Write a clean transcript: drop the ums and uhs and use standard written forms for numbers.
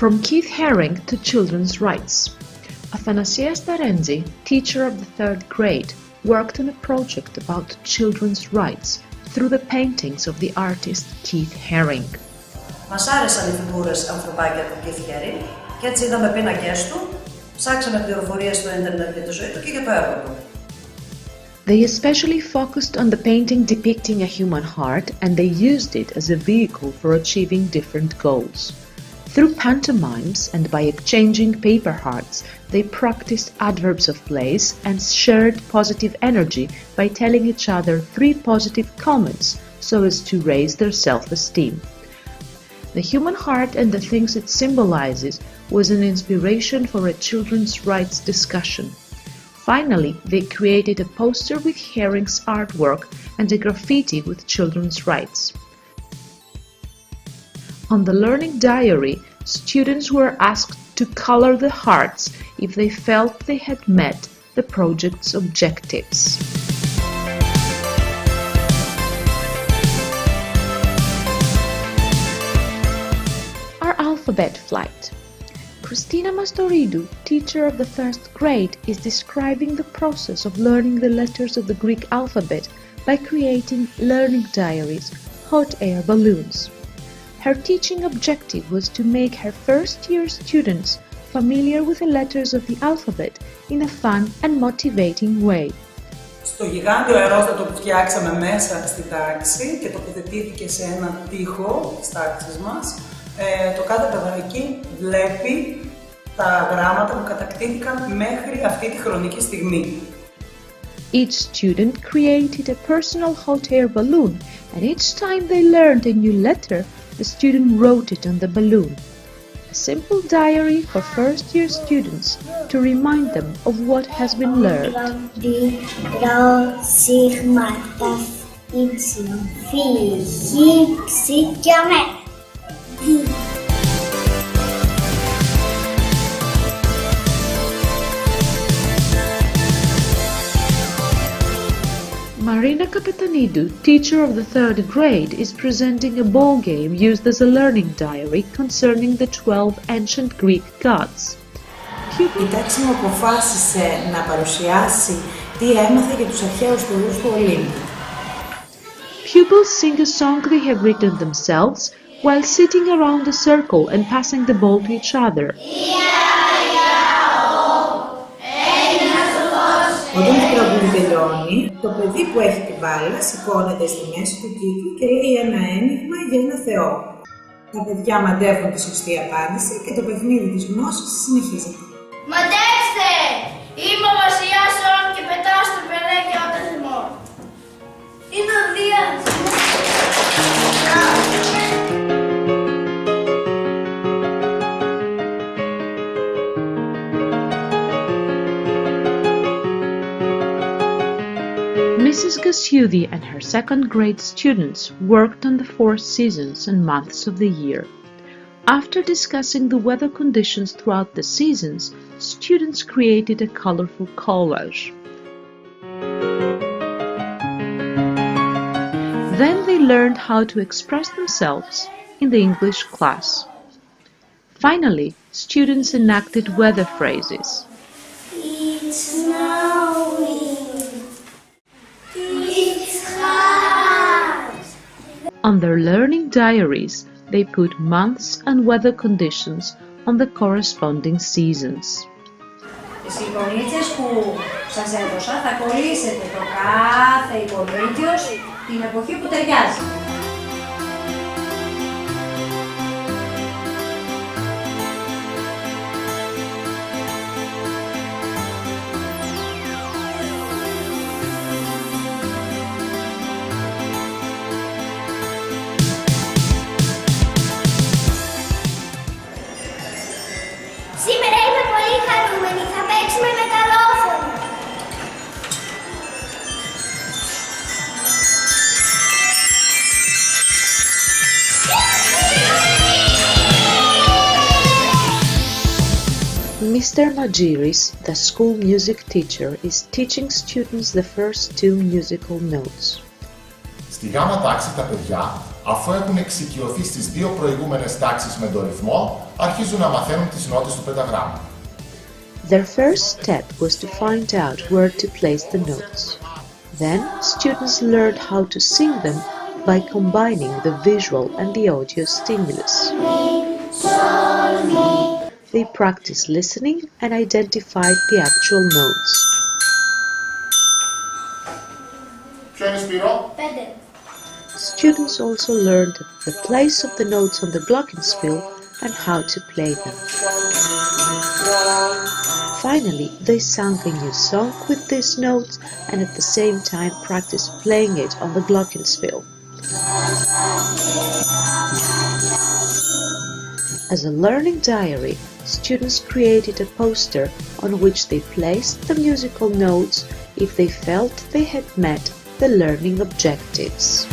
From Keith Haring to children's rights. Athanasia Starentzi, teacher of the 3rd grade, worked on a project about children's rights through the paintings of the artist Keith Haring. Μας άρεσαν οι φιγούρες ανθρωπάκια του Keith Haring και έτσι είδαμε πίνακες του, ψάξαμε πληροφορίες στο ίντερνετ για τη ζωή του και για το έργο του. They especially focused on the painting depicting a human heart, and they used it as a vehicle for achieving different goals. Through pantomimes and by exchanging paper hearts, they practiced adverbs of place and shared positive energy by telling each other 3 positive comments so as to raise their self-esteem. The human heart and the things it symbolizes was an inspiration for a children's rights discussion. Finally, they created a poster with Haring's artwork and a graffiti with children's rights. On the learning diary, students were asked to color the hearts if they felt they had met the project's objectives. Our alphabet flight. Christina Mastoridou, teacher of the 1st grade, is describing the process of learning the letters of the Greek alphabet by creating learning diaries, hot air balloons. Her teaching objective was to make her first-year students familiar with the letters of the alphabet in a fun and motivating way. Στο γιγάντιο αερόστατο που φτιάξαμε μέσα στην τάξη και τοποθετήθηκε σε ένα τοίχο της τάξης μας, το κάθε παιδάκι βλέπει τα γράμματα που κατακτήθηκαν μέχρι αυτή τη χρονική στιγμή. Each student created a personal hot air balloon, and each time they learned a new letter, the student wrote it on the balloon. A simple diary for first-year students to remind them of what has been learned. Marina Kapetanidou, teacher of the 3rd grade, is presenting a ball game used as a learning diary concerning the 12 ancient Greek gods. Η τάξη μου αποφάσισε να παρουσιάσει τι έμαθε για τους αρχαίους θεούς του Ολύμπου. Pupils sing a song they have written themselves while sitting around a circle and passing the ball to each other. Όταν το τραγούδι τελειώνει, το παιδί που έχει την μπάλα σηκώνεται στη μέση του κύκλου και λέει ένα ένιγμα για ένα θεό. Τα παιδιά μαντεύουν τη σωστή απάντηση και το παιχνίδι της γνώσης συνεχίζεται. Μαντέψτε! Είμαι ο βασιλιάς όλων και πετάω στο πενέκι όταν θυμώ. Είναι ο Δίας! Mrs. Gatsioudi and her 2nd grade students worked on the 4 seasons and months of the year. After discussing the weather conditions throughout the seasons, students created a colorful collage. Then they learned how to express themselves in the English class. Finally, students enacted weather phrases. It's snowing. It's hot. On their learning diaries, they put months and weather conditions on the corresponding seasons. Τις εικονίτσες που σας έδωσα θα κολλήσετε το κάθε εικονίτιο την εποχή που ταιριάζει. Σήμερα είμαι πολύ χαρούμενη, θα παίξουμε με καλόφωνο. Mr. Matziris, the school music teacher, is teaching students the first 2 musical notes. Στη γάμα τάξη τα παιδιά, αφού έχουν εξοικειωθεί στις 2 προηγούμενες τάξεις με τον ρυθμό, αρχίζουν να μαθαίνουν τις νότες του πενταγράμμου. Their first step was to find out where to place the notes. Then, students learned how to sing them by combining the visual and the audio stimulus. They practiced listening and identified the actual notes. Ποιο είναι, Σπύρο? 5. Students also learned the place of the notes on the glockenspiel and how to play them. Finally, they sang a new song with these notes and at the same time practiced playing it on the glockenspiel. As a learning diary, students created a poster on which they placed the musical notes if they felt they had met the learning objectives.